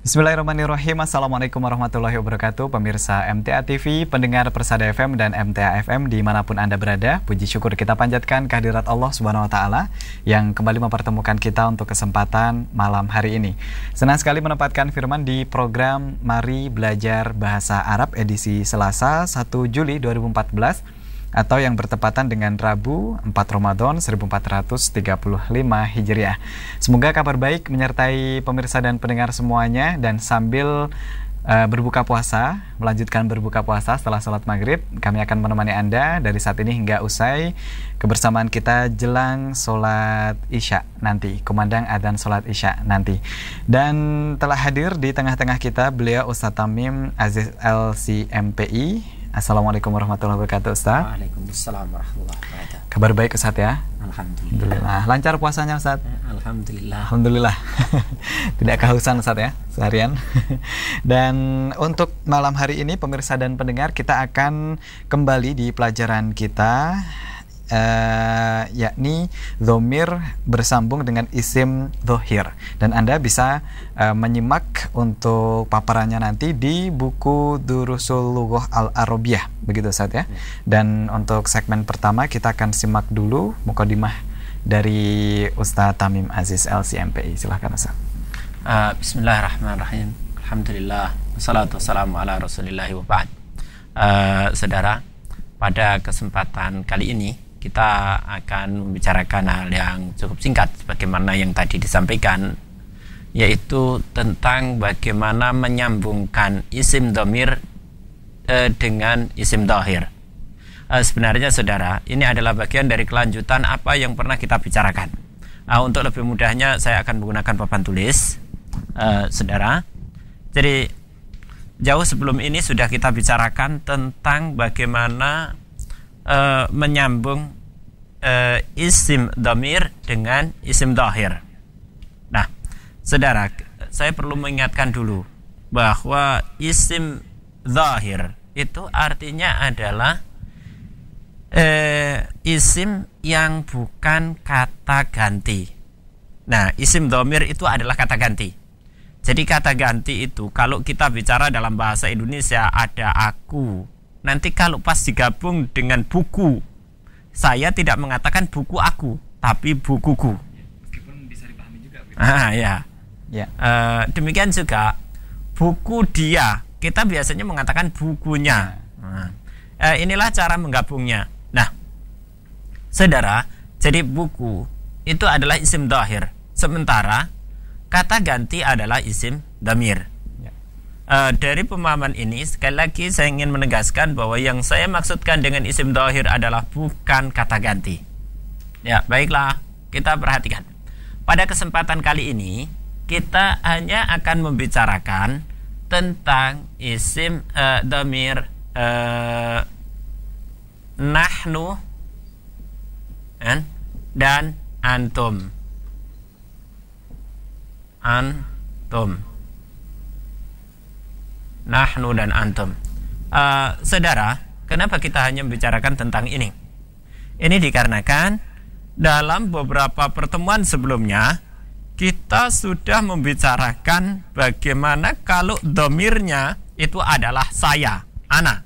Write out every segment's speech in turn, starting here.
Bismillahirrahmanirrahim. Assalamualaikum warahmatullahi wabarakatuh. Pemirsa MTA TV, pendengar Persada FM dan MTA FM dimanapun Anda berada, puji syukur kita panjatkan kehadirat Allah Subhanahu Wa Taala yang kembali mempertemukan kita untuk kesempatan malam hari ini. Senang sekali menempatkan firman di program Mari Belajar Bahasa Arab edisi Selasa 1 Juli 2014 atau yang bertepatan dengan Rabu 4 Ramadan 1435 Hijriah. Semoga kabar baik menyertai pemirsa dan pendengar semuanya, dan sambil berbuka puasa, melanjutkan berbuka puasa setelah sholat maghrib, kami akan menemani Anda dari saat ini hingga usai kebersamaan kita jelang sholat isya nanti, kumandang adzan sholat isya nanti. Dan telah hadir di tengah-tengah kita beliau Ustadz Tamim Aziz LC-MPI. Assalamualaikum warahmatullahi wabarakatuh, Ustaz. Waalaikumsalam warahmatullahi wabarakatuh. Kabar baik, Ustaz, ya? Alhamdulillah. Lancar puasanya, Ustaz? Alhamdulillah. Alhamdulillah. Tidak kehausan, Ustaz, ya, seharian. Dan untuk malam hari ini, pemirsa dan pendengar, kita akan kembali di pelajaran kita, yakni dhamir bersambung dengan isim dhohir. Dan Anda bisa menyimak untuk paparannya nanti di buku Durusul Lughah Al-Arabiyah, begitu Ustaz, ya. Dan untuk segmen pertama kita akan simak dulu mukadimah dari Ustadz Tamim Aziz LC-MPI. Silahkan, Ustaz. Bismillahirrahmanirrahim. Alhamdulillah. Wassalatu wassalamu ala rasulillahi wa ba'd. Saudara, pada kesempatan kali ini kita akan membicarakan hal yang cukup singkat sebagaimana yang tadi disampaikan, yaitu tentang bagaimana menyambungkan isim dhamir dengan isim dhahir. Sebenarnya saudara, ini adalah bagian dari kelanjutan apa yang pernah kita bicarakan. Untuk lebih mudahnya saya akan menggunakan papan tulis, saudara. Jadi jauh sebelum ini sudah kita bicarakan tentang bagaimana menyambung isim dhamir dengan isim dhahir. Nah, saudara, saya perlu mengingatkan dulu bahwa isim dhahir itu artinya adalah isim yang bukan kata ganti. Nah, isim dhamir itu adalah kata ganti. Jadi kata ganti itu kalau kita bicara dalam bahasa Indonesia ada aku. Nanti kalau pas digabung dengan buku, saya tidak mengatakan buku aku, tapi bukuku. Meskipun bisa dipahami juga. Ya. Demikian juga buku dia, kita biasanya mengatakan bukunya. Inilah cara menggabungnya. Nah, saudara, jadi buku itu adalah isim dhahir, sementara kata ganti adalah isim dhamir. Dari pemahaman ini, sekali lagi saya ingin menegaskan bahwa yang saya maksudkan dengan isim dhahir adalah bukan kata ganti. Ya, baiklah, kita perhatikan. Pada kesempatan kali ini, kita hanya akan membicarakan tentang isim dhamir nahnu dan antum. Nahnu dan antum. Saudara, kenapa kita hanya membicarakan tentang ini? Ini dikarenakan dalam beberapa pertemuan sebelumnya kita sudah membicarakan bagaimana kalau dhamirnya itu adalah saya, ana,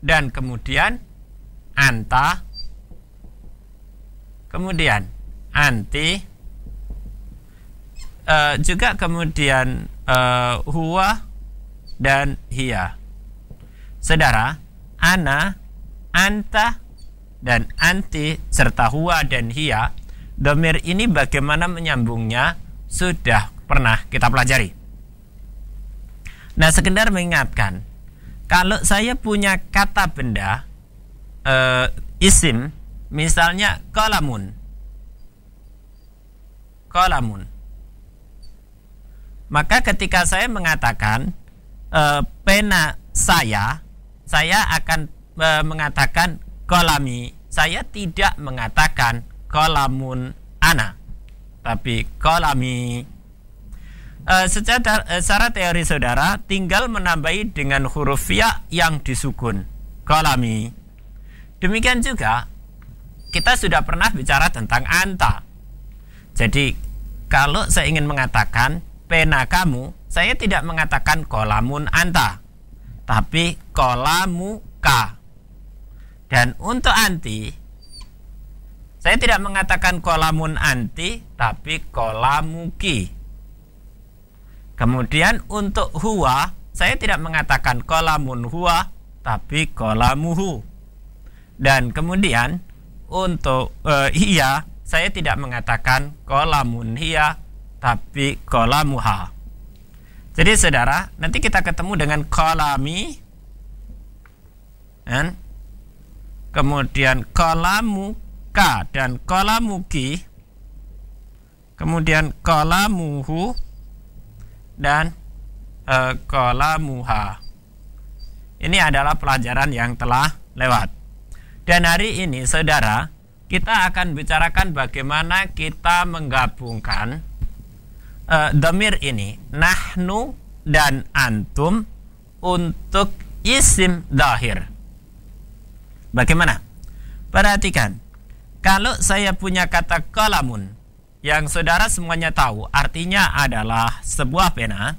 dan kemudian anta, kemudian anti, juga kemudian huwa dan hiya. Saudara, ana, anta, dan anti serta huwa dan hiya, dhamir ini bagaimana menyambungnya sudah pernah kita pelajari. Nah, sekedar mengingatkan, kalau saya punya kata benda isim, misalnya qalamun, maka ketika saya mengatakan pena saya akan mengatakan qalami. Saya tidak mengatakan qalamun ana, tapi qalami. Secara teori saudara, tinggal menambahi dengan huruf ya yang disukun, qalami. Demikian juga kita sudah pernah bicara tentang anta. Jadi kalau saya ingin mengatakan pena kamu, saya tidak mengatakan kolamun anta, tapi kolamuka. Dan untuk anti, saya tidak mengatakan kolamun anti, tapi kolamuki. Kemudian untuk huwa, saya tidak mengatakan kolamun huwa, tapi kolamuhu. Dan kemudian untuk hiya, saya tidak mengatakan kolamun hiya, tapi kolamuha. Jadi saudara, nanti kita ketemu dengan kolami, dan kemudian kolamuka dan kolamuki, kemudian kolamuhu dan kolamuha. Ini adalah pelajaran yang telah lewat. Dan hari ini saudara, kita akan bicarakan bagaimana kita menggabungkan dhamir ini, nahnu dan antum, untuk isim dhahir. Bagaimana? Perhatikan, kalau saya punya kata kolamun, yang saudara semuanya tahu artinya adalah sebuah pena.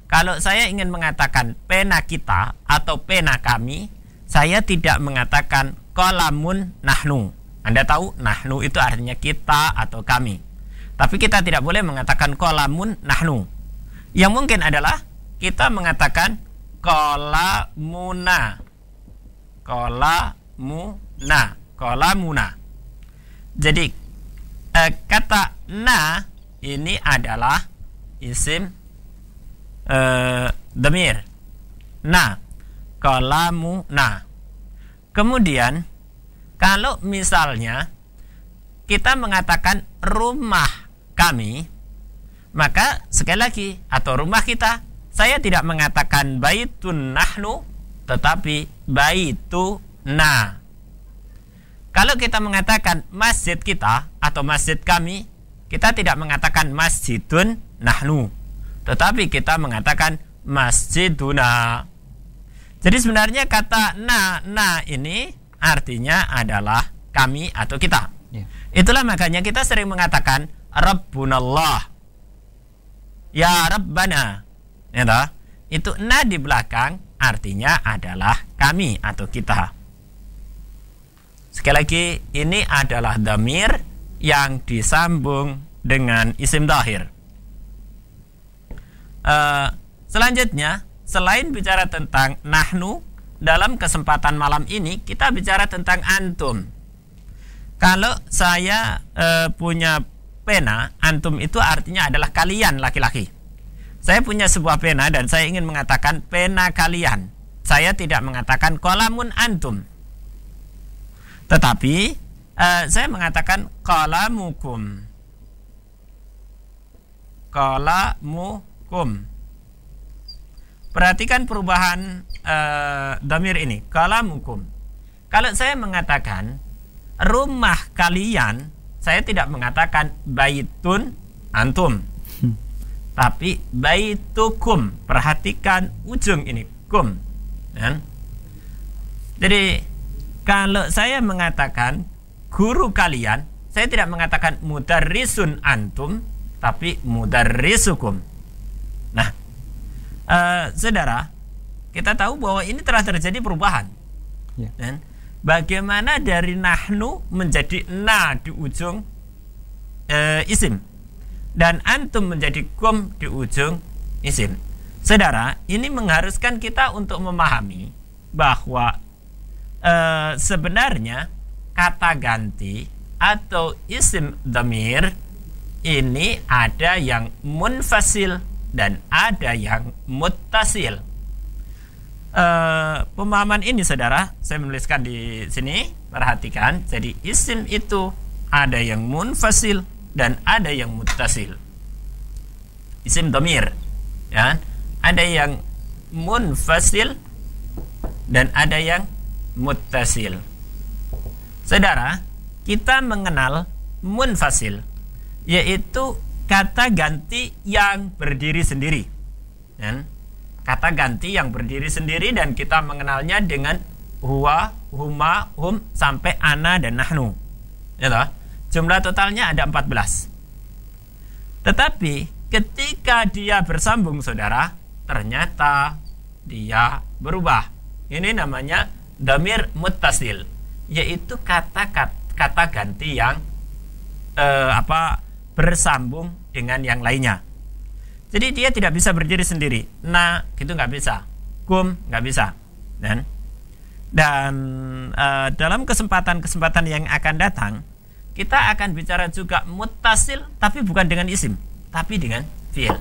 Kalau saya ingin mengatakan pena kita atau pena kami, saya tidak mengatakan kolamun nahnu. Anda tahu nahnu itu artinya kita atau kami. Tapi kita tidak boleh mengatakan kolamun nahnu. Yang mungkin adalah kita mengatakan kolamuna. Kolamuna. Jadi kata na ini adalah isim dhamir. Na, kolamuna. Kemudian kalau misalnya kita mengatakan rumah kami, maka sekali lagi, atau rumah kita, saya tidak mengatakan baitun nahnu, tetapi baituna. Kalau kita mengatakan masjid kita atau masjid kami, kita tidak mengatakan masjidun nahnu, tetapi kita mengatakan masjiduna. Jadi sebenarnya kata na ini artinya adalah kami atau kita. Itulah makanya kita sering mengatakan Rabbunallah, ya Rabbana. Ya, itu na di belakang artinya adalah kami atau kita. Sekali lagi, ini adalah dhamir yang disambung dengan isim dhahir. Selanjutnya, selain bicara tentang nahnu, dalam kesempatan malam ini kita bicara tentang antum. Kalau saya punya pena, antum itu artinya adalah kalian laki-laki. Saya punya sebuah pena dan saya ingin mengatakan pena kalian. Saya tidak mengatakan kolamun antum, tetapi saya mengatakan kolamukum. Kolamukum. Perhatikan perubahan dhamir ini, kalamukum. Kalau saya mengatakan rumah kalian, saya tidak mengatakan baitun antum, tapi baitukum. Perhatikan ujung ini, kum. Ya. Jadi kalau saya mengatakan guru kalian, saya tidak mengatakan mudarrisun antum, tapi mudarrisukum. Nah, saudara, kita tahu bahwa ini telah terjadi perubahan. Ya. Dan bagaimana dari nahnu menjadi na di ujung isim, dan antum menjadi kum di ujung isim. Saudara, ini mengharuskan kita untuk memahami bahwa sebenarnya kata ganti atau isim dhamir ini ada yang munfasil dan ada yang muttasil. Pemahaman ini saudara, saya menuliskan di sini, perhatikan. Jadi isim itu ada yang munfasil dan ada yang muttasil. Isim dhamir, ya, ada yang munfasil dan ada yang muttasil. Saudara, kita mengenal munfasil, yaitu kata ganti yang berdiri sendiri. Dan kata ganti yang berdiri sendiri, dan kita mengenalnya dengan huwa, huma, hum, sampai ana dan nahnu. Ya, jumlah totalnya ada 14. Tetapi ketika dia bersambung, saudara, ternyata dia berubah. Ini namanya dhamir muttasil, yaitu kata ganti yang bersambung dengan yang lainnya. Jadi dia tidak bisa berdiri sendiri. Na gitu nggak bisa, kum nggak bisa. Dan dalam kesempatan yang akan datang, kita akan bicara juga muttasil, tapi bukan dengan isim, tapi dengan fi'il.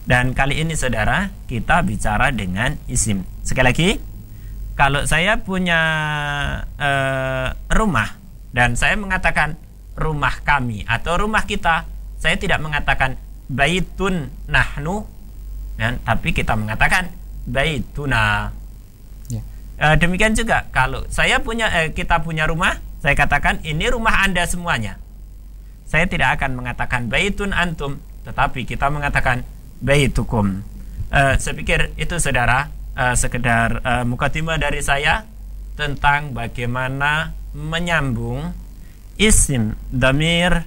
Dan kali ini, saudara, kita bicara dengan isim. Sekali lagi, kalau saya punya rumah dan saya mengatakan rumah kami atau rumah kita, saya tidak mengatakan baitun nahnu, tapi kita mengatakan baituna. Demikian juga kalau kita punya rumah, saya katakan ini rumah Anda semuanya. Saya tidak akan mengatakan baitun antum, tetapi kita mengatakan baitukum. Saya pikir itu, saudara, sekedar mukadimah dari saya tentang bagaimana menyambung isim dhamir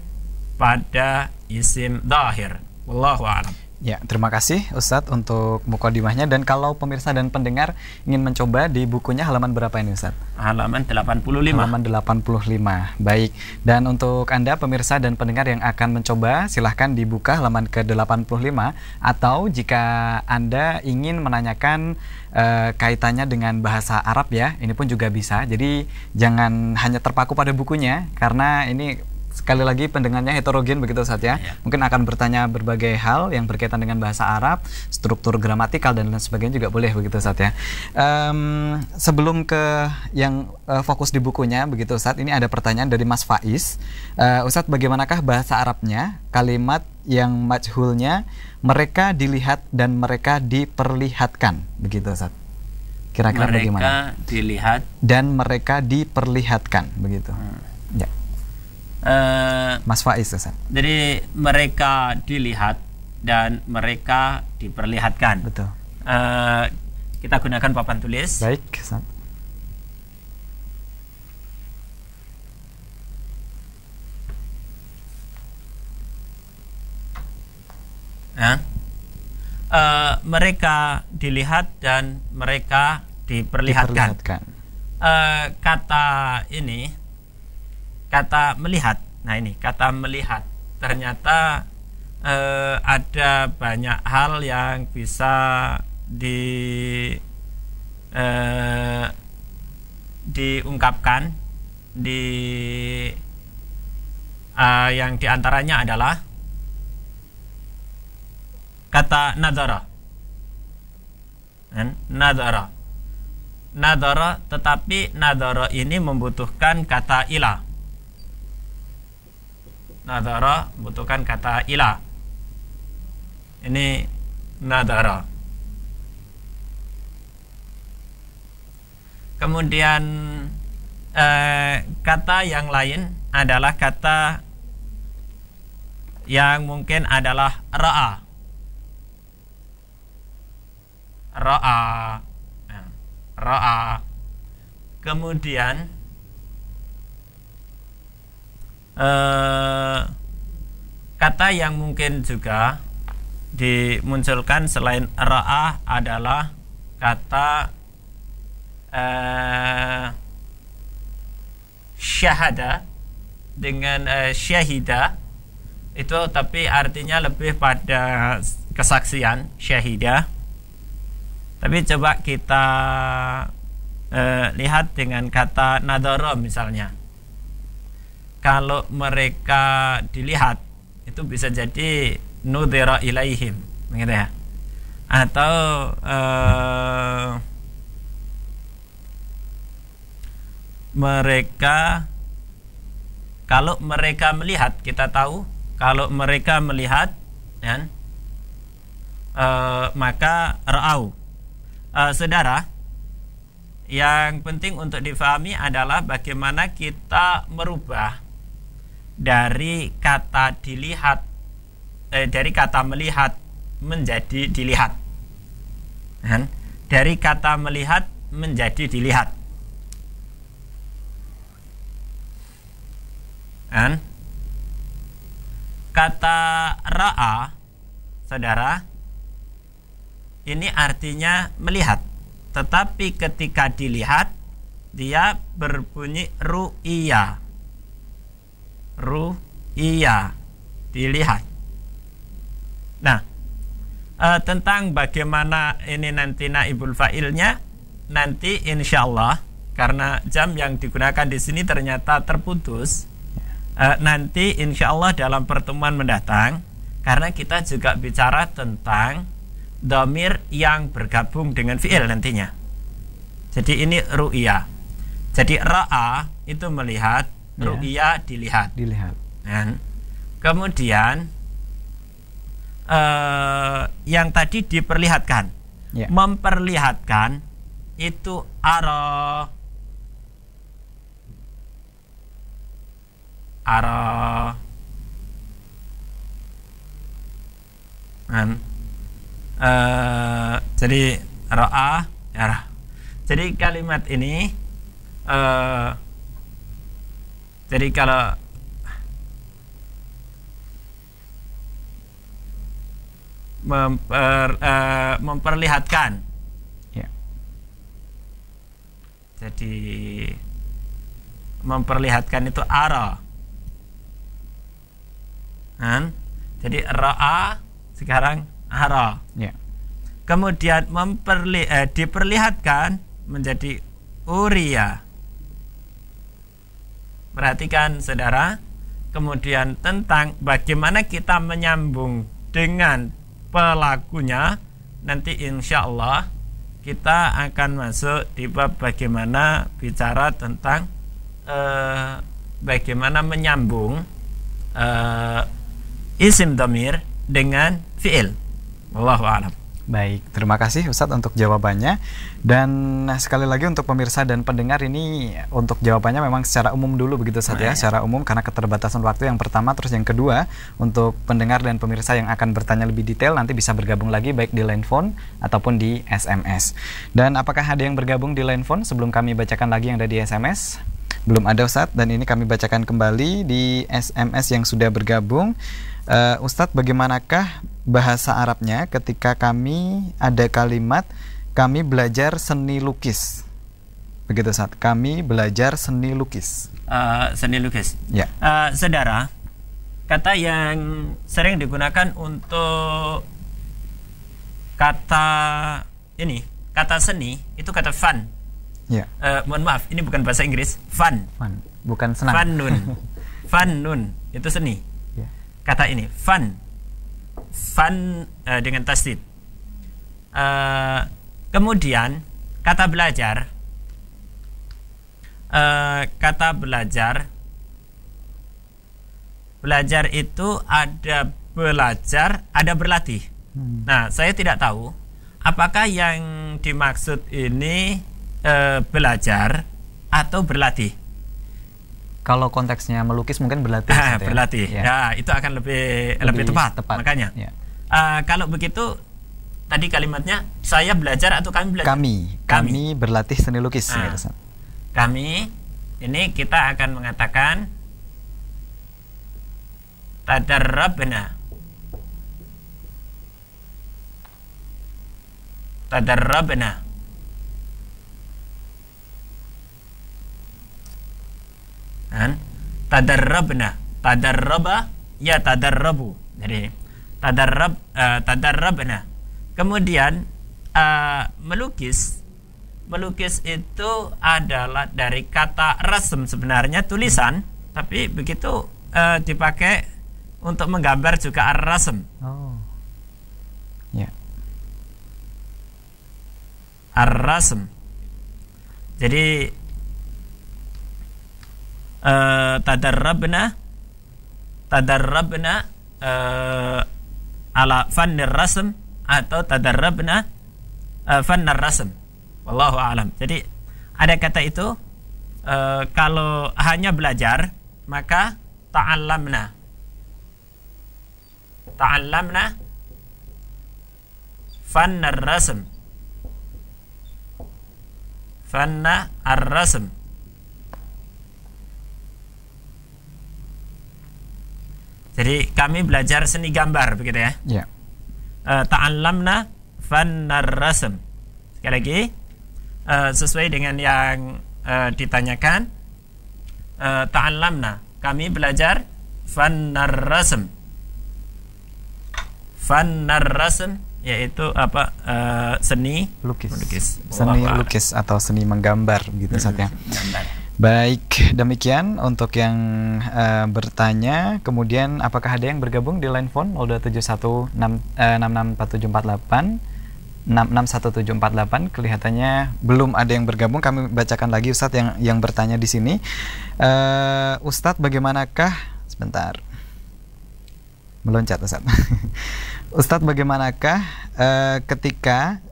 pada isim dhahir. Wallahu a'lam. Ya, terima kasih Ustadz untuk mukadimahnya. Dan kalau pemirsa dan pendengar ingin mencoba, di bukunya halaman berapa ini Ustadz? Halaman 85. Halaman 85. Baik. Dan untuk Anda pemirsa dan pendengar yang akan mencoba, silahkan dibuka halaman ke-85. Atau jika Anda ingin menanyakan kaitannya dengan bahasa Arab, ya, ini pun juga bisa. Jadi jangan hanya terpaku pada bukunya, karena ini sekali lagi pendengarnya heterogen begitu saja. Mungkin akan bertanya berbagai hal yang berkaitan dengan bahasa Arab, struktur gramatikal dan lain sebagainya juga boleh begitu saja. Sebelum ke yang fokus di bukunya begitu Ustadz, ini ada pertanyaan dari Mas Faiz. Ustadz, bagaimanakah bahasa Arabnya kalimat yang majhulnya mereka dilihat dan mereka diperlihatkan begitu Ustadz? Kira-kira bagaimana? Mereka dilihat dan mereka diperlihatkan begitu. Ya. Mas Faiz, Ustaz. Jadi mereka dilihat dan mereka diperlihatkan. Betul. Kita gunakan papan tulis. Baik, Ustaz. Mereka dilihat dan mereka diperlihatkan. Kata ini, kata melihat. Nah, ini kata melihat. Ternyata ada banyak hal yang bisa diungkapkan yang diantaranya adalah kata nadara. Nadara, tetapi nadara ini membutuhkan kata ila. Nadara membutuhkan kata ila. Ini nadara. Kemudian kata yang lain adalah kata yang mungkin adalah ra'a. Ra'a. Kemudian kata yang mungkin juga dimunculkan selain ra'a adalah kata syahada dengan syahida itu, tapi artinya lebih pada kesaksian syahida. Tapi coba kita lihat dengan kata nadara misalnya. Kalau mereka dilihat, itu bisa jadi nudhira ilaihim, begitu ya. Atau mereka, kalau mereka melihat, kita tahu kalau mereka melihat, ya, maka ra'au. Saudara, yang penting untuk difahami adalah bagaimana kita merubah dari kata dilihat, dari kata melihat menjadi dilihat, dari kata melihat menjadi dilihat. kata ra'a, saudara, ini artinya melihat. Tetapi ketika dilihat, dia berbunyi ru'iya. Ru'iya, dilihat. Nah, tentang bagaimana ini nanti naibul fa'ilnya, nanti insya Allah, karena jam yang digunakan di sini ternyata terputus, nanti insya Allah dalam pertemuan mendatang, karena kita juga bicara tentang dhamir yang bergabung dengan fi'il nantinya. Jadi ini ru'ya. Jadi ra'a itu melihat, ru'ya dilihat. Dan kemudian yang tadi diperlihatkan, memperlihatkan itu ara. Jadi ra'a, ya. Jadi kalimat ini jadi kalau memperlihatkan, jadi memperlihatkan itu ara. Jadi ra'a sekarang ara. Kemudian diperlihatkan menjadi uriya. Perhatikan saudara. Kemudian tentang bagaimana kita menyambung dengan pelakunya, nanti insya Allah kita akan masuk di bab bagaimana bicara tentang bagaimana menyambung isim dhamir dengan fi'il. Wallahu a'lam. Baik, terima kasih Ustadz untuk jawabannya. Dan sekali lagi untuk pemirsa dan pendengar, ini untuk jawabannya memang secara umum dulu begitu Ustadz ya, secara umum karena keterbatasan waktu yang pertama. Terus yang kedua, untuk pendengar dan pemirsa yang akan bertanya lebih detail nanti bisa bergabung lagi baik di line phone ataupun di SMS. Dan apakah ada yang bergabung di line phone sebelum kami bacakan lagi yang ada di SMS? Belum ada Ustadz, dan ini kami bacakan kembali di SMS yang sudah bergabung. Ustadz, bagaimanakah bahasa Arabnya ketika kami ada kalimat kami belajar seni lukis? Begitu Ustadz, kami belajar seni lukis. Seni lukis. Ya. Saudara, kata yang sering digunakan untuk kata ini, kata seni, itu kata fun. Ya. Mohon maaf, ini bukan bahasa Inggris. Fun. Bukan senang. Fun itu seni. Ya. Kata ini fun dengan tasdid. Kemudian kata belajar, belajar itu ada belajar, ada berlatih. Nah, saya tidak tahu apakah yang dimaksud ini belajar atau berlatih. Kalau konteksnya melukis mungkin berlatih. Berlatih. Ya, itu akan lebih tepat. Makanya. Ya. Kalau begitu tadi kalimatnya saya belajar atau kami belajar? Kami berlatih seni lukis. Kami ini kita akan mengatakan tadarrabna. Tadarrabna, tadarraba ya tadarrabu. Jadi tadarrabna. Kemudian melukis itu adalah dari kata rasm, sebenarnya tulisan, tapi begitu dipakai untuk menggambar juga ar-rasm. Ya. Ar-rasm. Jadi tadarrabna ala fannir rasm atau tadarrabna fannar rasm. Wallahu a'lam. Jadi ada kata itu kalau hanya belajar maka ta'allamna fannar rasm, fanna ar-rasm. Jadi kami belajar seni gambar begitu ya. Ya. Ta'allamna fannar rasm. Sekali lagi sesuai dengan yang ditanyakan, ta'allamna, kami belajar fannar rasm. Fannar rasm yaitu apa? Seni lukis. Seni lukis atau seni menggambar gitu saatnya. Baik, demikian untuk yang bertanya. Kemudian apakah ada yang bergabung di line phone 0271664748 661748? Kelihatannya belum ada yang bergabung. Kami bacakan lagi Ustadz yang bertanya di sini. Ustadz, bagaimanakah sebentar meloncat Ustadz. Ustadz, bagaimanakah ketika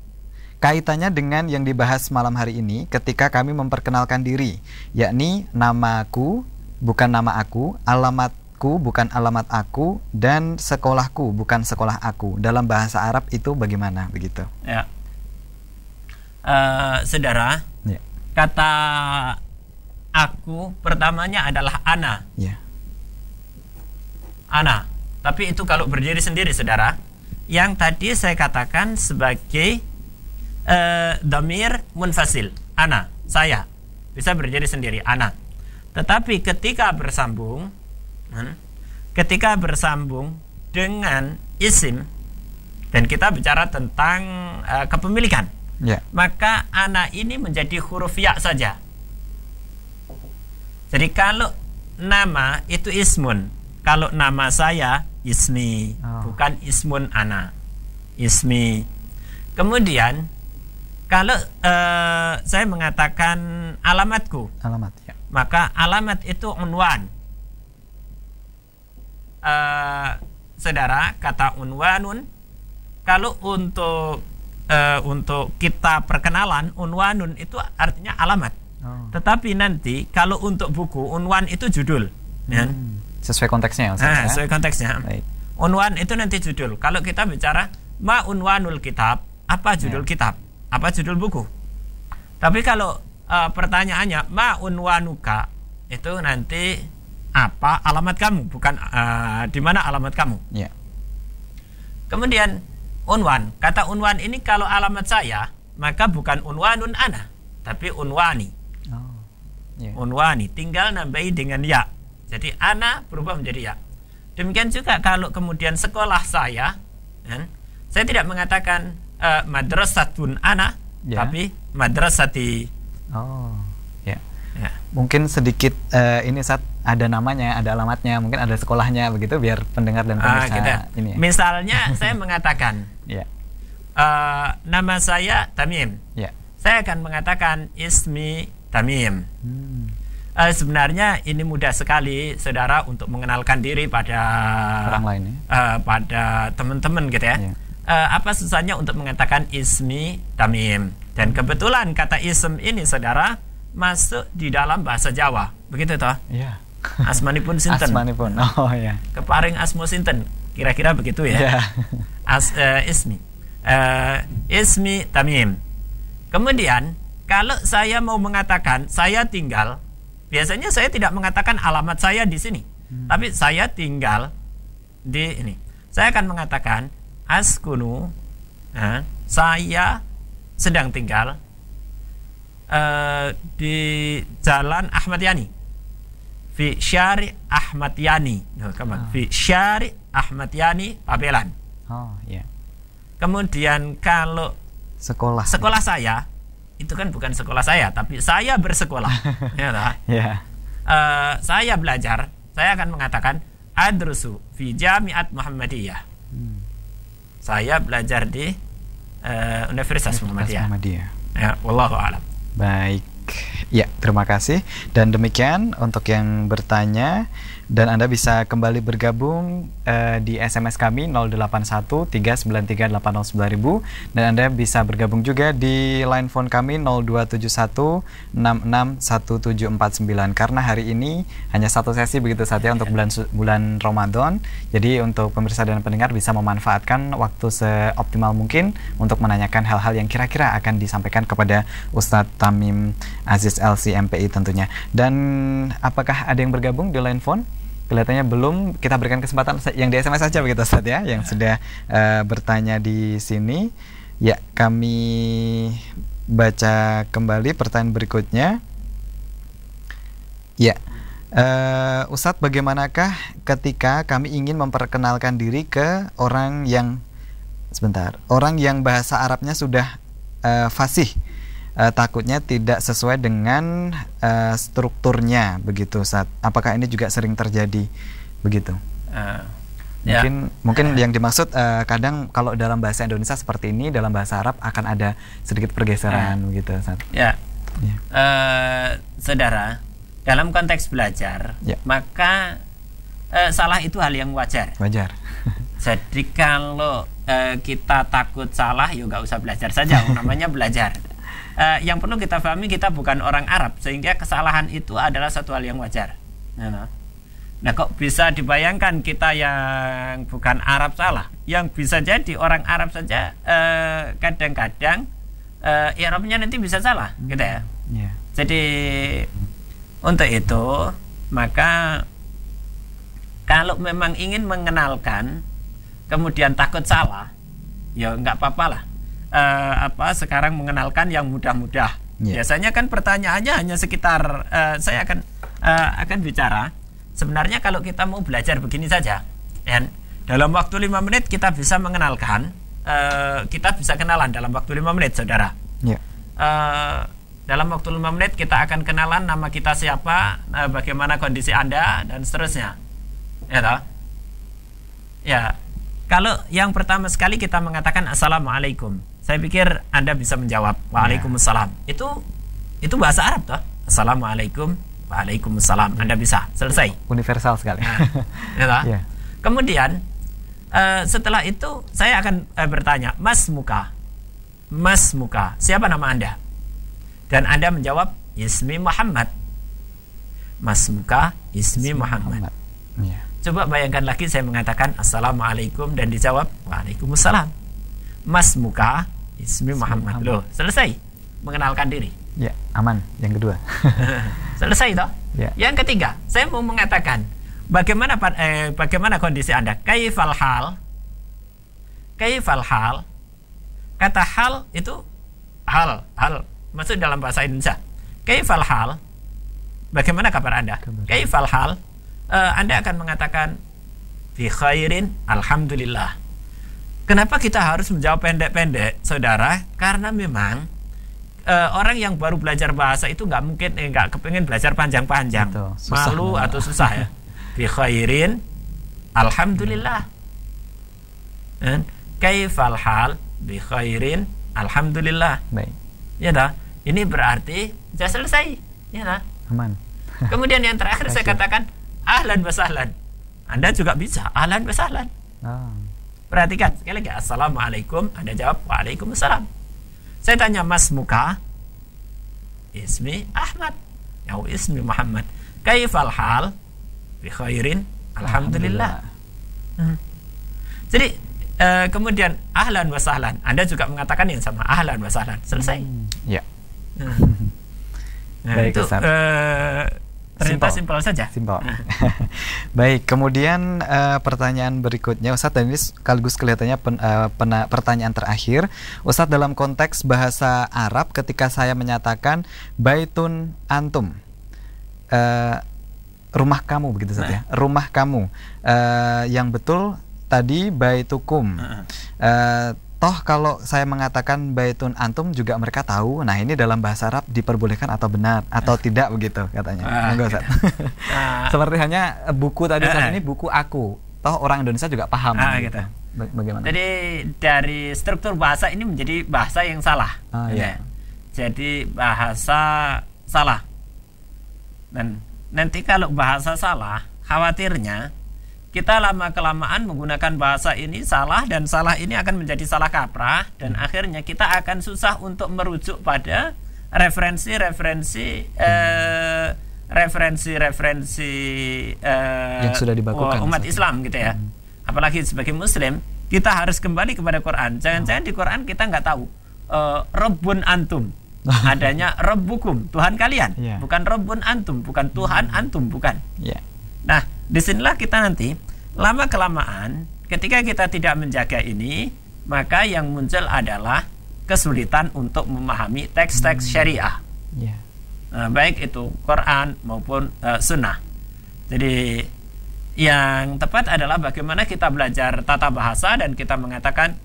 kaitannya dengan yang dibahas malam hari ini ketika kami memperkenalkan diri, yakni namaku bukan nama aku, alamatku bukan alamat aku, dan sekolahku bukan sekolah aku. Dalam bahasa Arab itu bagaimana begitu? Ya, saudara, ya. Kata aku pertamanya adalah ana. Ya. Ana. Tapi itu kalau berdiri sendiri, saudara. Yang tadi saya katakan sebagai dhamir munfasil, ana, saya, bisa berdiri sendiri, ana. Tetapi ketika bersambung dengan isim, dan kita bicara tentang kepemilikan, maka ana ini menjadi huruf ya saja. Jadi kalau nama itu ismun, kalau nama saya ismi, bukan ismun ana, ismi. Kemudian kalau saya mengatakan alamatku, alamat, ya. Maka alamat itu unwan. Saudara, kata unwanun, kalau untuk kita perkenalan, unwanun itu artinya alamat. Tetapi nanti kalau untuk buku, unwan itu judul. Sesuai konteksnya, Ustaz, sesuai konteksnya. Baik. Unwan itu nanti judul. Kalau kita bicara ma unwanul kitab, apa judul kitab? Apa judul buku? Tapi kalau pertanyaannya ma unwanuka, itu nanti apa alamat kamu, bukan di mana alamat kamu. Ya. Kemudian unwan, kata unwan ini kalau alamat saya, maka bukan unwanun ana, tapi unwani. Unwani, tinggal nambahi dengan ya. Jadi ana berubah menjadi ya. Demikian juga kalau kemudian sekolah saya, saya tidak mengatakan madrasatun ana, tapi madrasati. Mungkin sedikit ini saat ada namanya, ada alamatnya, mungkin ada sekolahnya begitu, biar pendengar dan pemirsa ini. Misalnya saya mengatakan nama saya Tamim, saya akan mengatakan ismi Tamim. Sebenarnya ini mudah sekali, saudara, untuk mengenalkan diri pada orang lain, pada teman-teman gitu ya. Apa susahnya untuk mengatakan ismi Tamim? Dan kebetulan kata ism ini, saudara, masuk di dalam bahasa Jawa, begitu toh? Iya. Asmanipun sinten. Asmanipun. Keparing asmo sinten. Kira-kira begitu ya. Ismi. Ismi Tamim. Kemudian kalau saya mau mengatakan saya tinggal, biasanya saya tidak mengatakan alamat saya di sini, tapi saya tinggal di ini. Saya akan mengatakan askunu, saya sedang tinggal di Jalan Ahmad Yani, fi Syari Ahmad Yani, fi Syari Ahmad Yani, Pabelan. Kemudian kalau sekolah saya, itu kan bukan sekolah saya, tapi saya bersekolah. Saya belajar, saya akan mengatakan adrusu fi Jamiat Muhammadiyah. Saya belajar di Universitas Muhammadiyah. Ya, wallahu a'lam. Baik. Ya, terima kasih. Dan demikian untuk yang bertanya, dan Anda bisa kembali bergabung di SMS kami 081393809000, dan Anda bisa bergabung juga di line phone kami 0271661749. Karena hari ini hanya satu sesi begitu saja untuk bulan Ramadan. Jadi untuk pemirsa dan pendengar bisa memanfaatkan waktu seoptimal mungkin untuk menanyakan hal-hal yang kira-kira akan disampaikan kepada Ustadz Tamim Aziz LC MPI tentunya. Dan apakah ada yang bergabung di line phone? kelihatannya belum. Kita berikan kesempatan yang di SMS saja begitu Ustaz ya, yang sudah bertanya di sini. Ya, kami baca kembali pertanyaan berikutnya. Ya, Ustadz, bagaimanakah ketika kami ingin memperkenalkan diri ke orang yang bahasa Arabnya sudah fasih, takutnya tidak sesuai dengan strukturnya begitu Ustadz. Apakah ini juga sering terjadi begitu? Mungkin yang dimaksud kadang kalau dalam bahasa Indonesia seperti ini, dalam bahasa Arab akan ada sedikit pergeseran begitu Ustaz. Saudara, dalam konteks belajar, maka salah itu hal yang wajar. Jadi kalau kita takut salah, ya nggak usah belajar saja, namanya belajar. Yang perlu kita pahami, kita bukan orang Arab, sehingga kesalahan itu adalah satu hal yang wajar. Nah, kok bisa dibayangkan kita yang bukan Arab salah? Yang bisa jadi orang Arab saja kadang-kadang i'rabnya nanti bisa salah, gitu ya. Jadi untuk itu, maka kalau memang ingin mengenalkan, kemudian takut salah, ya nggak apa-apa lah. Sekarang mengenalkan yang mudah-mudah. Biasanya kan pertanyaannya hanya sekitar, saya akan bicara. Sebenarnya kalau kita mau belajar begini saja, dan dalam waktu 5 menit kita bisa mengenalkan, kita bisa kenalan dalam waktu 5 menit, saudara. Dalam waktu 5 menit kita akan kenalan nama kita siapa, bagaimana kondisi Anda, dan seterusnya. Ya, kalau yang pertama sekali kita mengatakan Assalamualaikum, saya pikir Anda bisa menjawab Waalaikumsalam. Itu bahasa Arab toh. Assalamualaikum, Waalaikumsalam. Anda bisa selesai. Universal sekali. Kemudian setelah itu saya akan bertanya, Mas Muka, siapa nama Anda? Dan Anda menjawab, Ismi Muhammad. Mas Muka, Ismi Muhammad. Coba bayangkan lagi saya mengatakan Assalamualaikum dan dijawab Waalaikumsalam. Mas Muka, Ismi Muhammad. Loh, selesai mengenalkan diri. Ya, aman. Yang kedua. Selesai toh? Yang ketiga, saya mau mengatakan bagaimana kondisi Anda? Kaifal hal? Kata hal itu hal masuk dalam bahasa Indonesia. Kaifal hal? Bagaimana kabar Anda? Kaifal hal? Anda akan mengatakan bi khairin, alhamdulillah. Kenapa kita harus menjawab pendek-pendek, saudara? Karena memang orang yang baru belajar bahasa itu nggak kepengen belajar panjang-panjang, malu atau susah ya. Bi khairin, alhamdulillah. Kaifal hal? Bi khairin, alhamdulillah. Baik. Ya dah. Ini berarti sudah selesai. Ya dah. Aman. Kemudian yang terakhir saya katakan ahlan wa sahlan. Anda juga bisa ahlan wa sahlan. Perhatikan sekali lagi, Assalamualaikum, Anda jawab Waalaikumsalam. Saya tanya, Mas Muka, Ismi Ahmad, Ismi Muhammad. Kaifal hal? Bi khairin, alhamdulillah. Jadi kemudian ahlan wa sahlan, Anda juga mengatakan yang sama, ahlan wa sahlan. Selesai. Baik, itu ternyata simpel saja. Baik, kemudian pertanyaan berikutnya Ustadz, dan ini sekaligus kelihatannya pertanyaan terakhir Ustadz, dalam konteks bahasa Arab ketika saya menyatakan baitun antum, rumah kamu begitu Ustadz ya, rumah kamu, yang betul tadi baitukum. Toh kalau saya mengatakan baitun antum juga mereka tahu. Nah, ini dalam bahasa Arab diperbolehkan atau benar atau tidak begitu katanya. Monggo Ustaz. Seperti hanya buku tadi saat ini buku aku. Toh orang Indonesia juga paham gitu. Bagaimana? Jadi dari struktur bahasa ini menjadi bahasa yang salah. Jadi bahasa salah. Dan nanti kalau bahasa salah, khawatirnya kita lama-kelamaan menggunakan bahasa ini salah, dan salah ini akan menjadi salah kaprah, dan akhirnya kita akan susah untuk merujuk pada referensi yang sudah dibakukan umat Islam gitu ya. Apalagi sebagai Muslim kita harus kembali kepada Quran. Jangan-jangan di Quran kita nggak tahu Rabbun antum, adanya Rabbukum, Tuhan kalian, bukan Rabbun antum, bukan Tuhan antum, bukan. Nah, disinilah kita nanti lama kelamaan ketika kita tidak menjaga ini, maka yang muncul adalah kesulitan untuk memahami teks-teks syariah. Yeah. Baik itu Quran maupun sunnah. Jadi yang tepat adalah bagaimana kita belajar tata bahasa dan kita mengatakan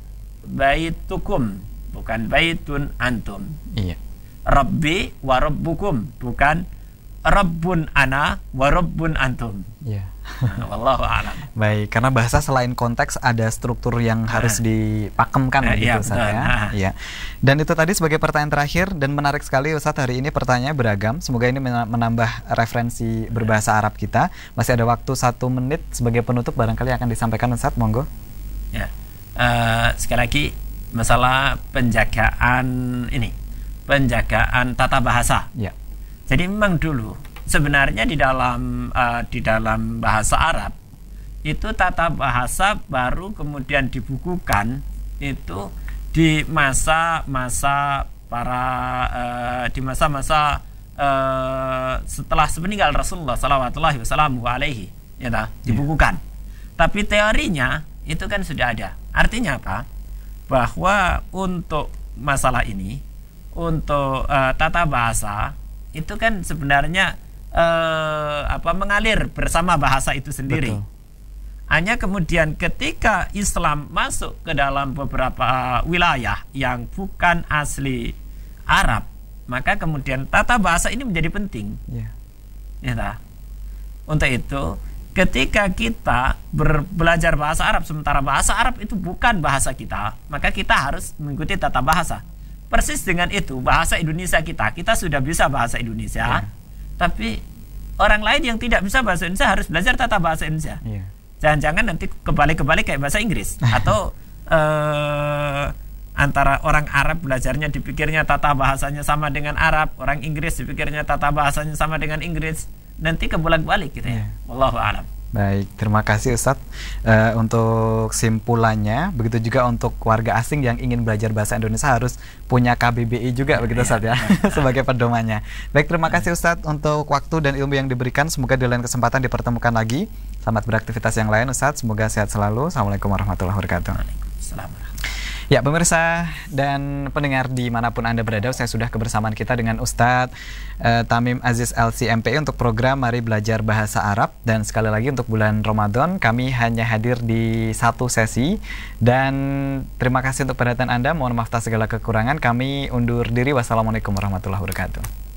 baitukum, bukan baitun antum. Iya. Rabbi wa rabbukum, bukan rabbun ana wa rabbun antum. Iya. Wallahu a'lam. Baik, karena bahasa selain konteks ada struktur yang harus dipakemkan begitu Ustaz ya. Iya. Dan itu tadi sebagai pertanyaan terakhir, dan menarik sekali Ustaz, hari ini pertanyaannya beragam. Semoga ini menambah referensi berbahasa Arab kita. Masih ada waktu 1 menit sebagai penutup, barangkali akan disampaikan Ustaz, monggo. Ya. Sekali lagi masalah penjagaan ini, penjagaan tata bahasa. Ya. Jadi memang dulu sebenarnya di dalam bahasa Arab itu tata bahasa baru kemudian dibukukan itu di masa-masa di masa-masa setelah sepeninggal Rasulullah sallallahu alaihi ya dibukukan. Tapi teorinya itu kan sudah ada. Artinya apa? Bahwa untuk masalah ini, untuk tata bahasa itu kan sebenarnya mengalir bersama bahasa itu sendiri. Betul. Hanya kemudian ketika Islam masuk ke dalam beberapa wilayah yang bukan asli Arab, maka kemudian tata bahasa ini menjadi penting. Yeah. Ya, untuk itu ketika kita belajar bahasa Arab sementara bahasa Arab itu bukan bahasa kita, maka kita harus mengikuti tata bahasa. Persis dengan itu bahasa Indonesia kita sudah bisa bahasa Indonesia, tapi orang lain yang tidak bisa bahasa Indonesia harus belajar tata bahasa Indonesia. Jangan-jangan nanti kebalik-kebalik kayak bahasa Inggris atau antara orang Arab belajarnya dipikirnya tata bahasanya sama dengan Arab, orang Inggris dipikirnya tata bahasanya sama dengan Inggris, nanti kebolak-balik gitu ya. Wallahu a'lam. Baik, terima kasih Ustadz untuk simpulannya. Begitu juga untuk warga asing yang ingin belajar bahasa Indonesia harus punya KBBI juga, begitu Ustadz ya, sebagai pedomannya. Baik, terima kasih Ustadz untuk waktu dan ilmu yang diberikan. Semoga di lain kesempatan dipertemukan lagi. Selamat beraktivitas yang lain Ustadz, semoga sehat selalu. Assalamualaikum warahmatullahi wabarakatuh. Waalaikumsalam. Ya, pemirsa dan pendengar dimanapun Anda berada, saya sudah kebersamaan kita dengan Ustadz Tamim Aziz LC MPI untuk program Mari Belajar Bahasa Arab. Dan sekali lagi untuk bulan Ramadan kami hanya hadir di 1 sesi. Dan terima kasih untuk perhatian Anda, mohon maaf atas segala kekurangan. Kami undur diri, wassalamualaikum warahmatullahi wabarakatuh.